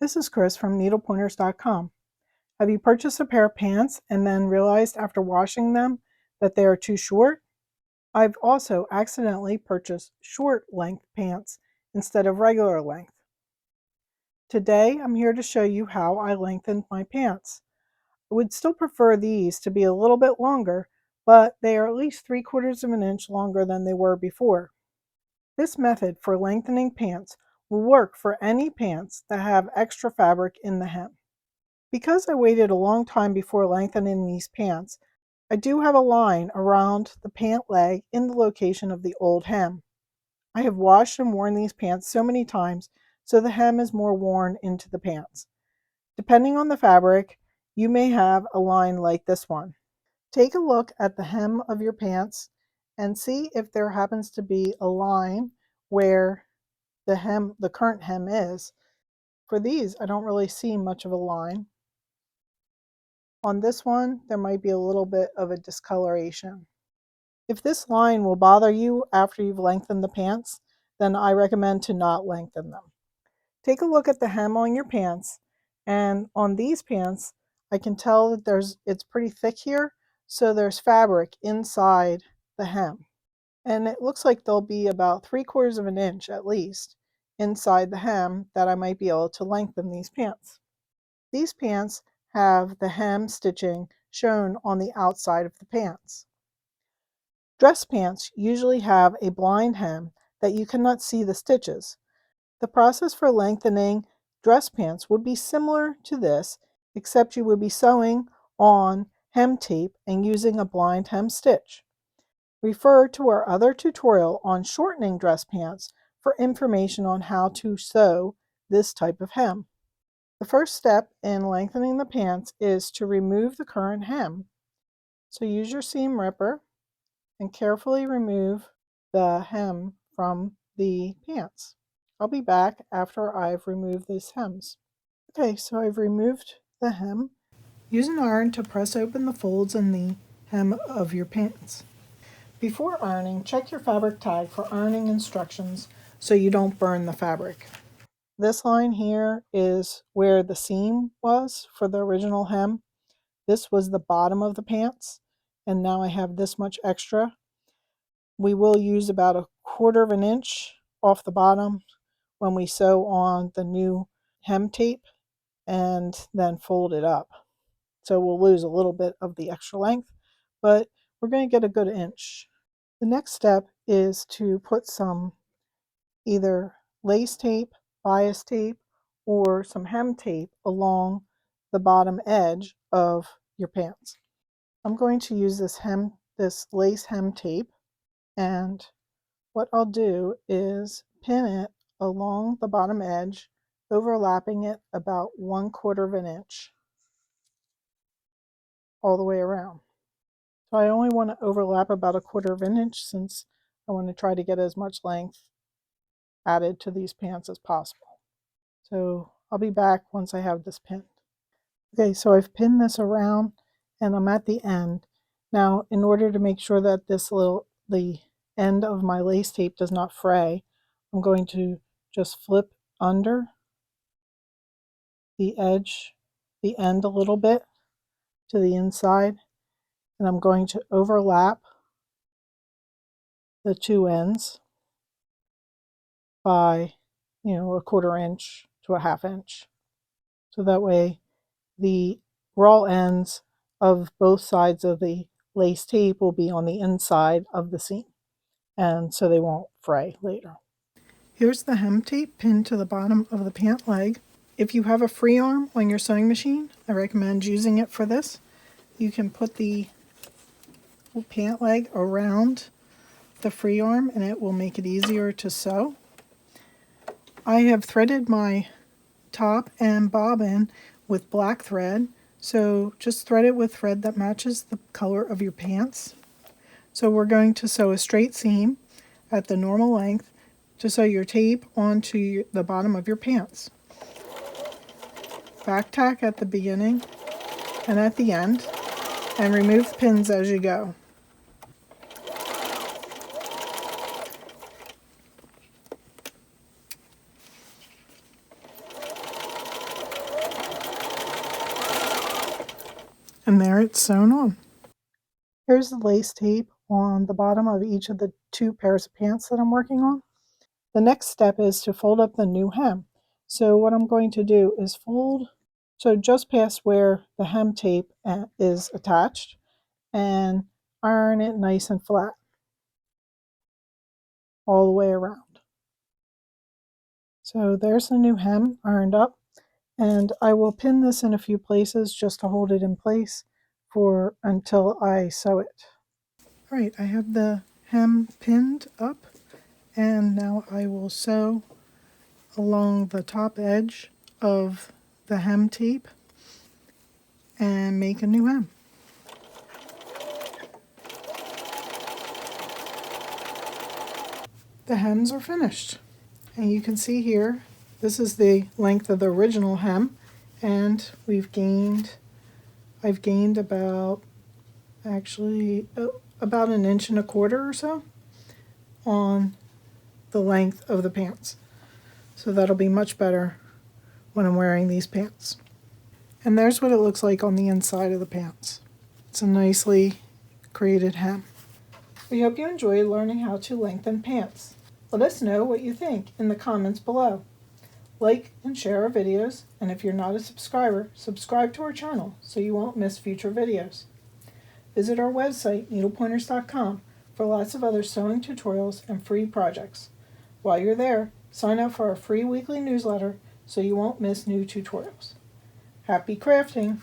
This is Chris from needlepointers.com. Have you purchased a pair of pants and then realized after washing them that they are too short? I've also accidentally purchased short length pants instead of regular length. Today I'm here to show you how I lengthened my pants. I would still prefer these to be a little bit longer, but they are at least 3/4 of an inch longer than they were before. This method for lengthening pants will work for any pants that have extra fabric in the hem. Because I waited a long time before lengthening these pants, I do have a line around the pant leg in the location of the old hem. I have washed and worn these pants so many times, so the hem is more worn into the pants. Depending on the fabric, you may have a line like this one. Take a look at the hem of your pants and see if there happens to be a line where the current hem is. For these, I don't really see much of a line. On this one, there might be a little bit of a discoloration. If this line will bother you after you've lengthened the pants, then I recommend to not lengthen them. Take a look at the hem on your pants, and on these pants, I can tell that it's pretty thick here, so there's fabric inside the hem. And it looks like there'll be about 3/4 of an inch at least inside the hem that I might be able to lengthen these pants. These pants have the hem stitching shown on the outside of the pants. Dress pants usually have a blind hem that you cannot see the stitches. The process for lengthening dress pants would be similar to this, except you would be sewing on hem tape and using a blind hem stitch. Refer to our other tutorial on shortening dress pants for information on how to sew this type of hem. The first step in lengthening the pants is to remove the current hem. So use your seam ripper and carefully remove the hem from the pants. I'll be back after I've removed these hems. Okay, so I've removed the hem. Use an iron to press open the folds in the hem of your pants. Before ironing, check your fabric tag for ironing instructions so you don't burn the fabric. This line here is where the seam was for the original hem. This was the bottom of the pants, and now I have this much extra. We will use about 1/4 of an inch off the bottom when we sew on the new hem tape and then fold it up. So we'll lose a little bit of the extra length, but we're going to get a good inch. The next step is to put some either lace tape, bias tape, or some hem tape along the bottom edge of your pants. I'm going to use this lace hem tape, and what I'll do is pin it along the bottom edge, overlapping it about 1/4 of an inch all the way around. So I only want to overlap about 1/4 of an inch since I want to try to get as much length added to these pants as possible. So I'll be back once I have this pinned. Okay, so I've pinned this around and I'm at the end. Now, in order to make sure that the end of my lace tape does not fray, I'm going to just flip under the edge, the end a little bit to the inside, and I'm going to overlap the two ends by, 1/4 inch to a 1/2 inch. So that way the raw ends of both sides of the lace tape will be on the inside of the seam, and so they won't fray later. Here's the hem tape pinned to the bottom of the pant leg. If you have a free arm on your sewing machine, I recommend using it for this. You can put the pant leg around the free arm and it will make it easier to sew. I have threaded my top and bobbin with black thread, so just thread it with thread that matches the color of your pants. So we're going to sew a straight seam at the normal length to sew your tape onto the bottom of your pants. Back tack at the beginning and at the end, and remove pins as you go. And there it's sewn on. Here's the lace tape on the bottom of each of the 2 pairs of pants that I'm working on. The next step is to fold up the new hem. So what I'm going to do is fold just past where the hem tape is attached and iron it nice and flat all the way around. So there's the new hem ironed up, and I will pin this in a few places just to hold it in place for until I sew it. All right, I have the hem pinned up, and now I will sew along the top edge of the hem tape and make a new hem. The hems are finished, and you can see here this is the length of the original hem, and I've gained about about 1.25 inches or so on the length of the pants. So that'll be much better when I'm wearing these pants. And there's what it looks like on the inside of the pants. It's a nicely created hem. We hope you enjoyed learning how to lengthen pants. Let us know what you think in the comments below. Like and share our videos, and if you're not a subscriber, subscribe to our channel so you won't miss future videos. Visit our website, needlepointers.com, for lots of other sewing tutorials and free projects. While you're there, sign up for our free weekly newsletter so you won't miss new tutorials. Happy crafting!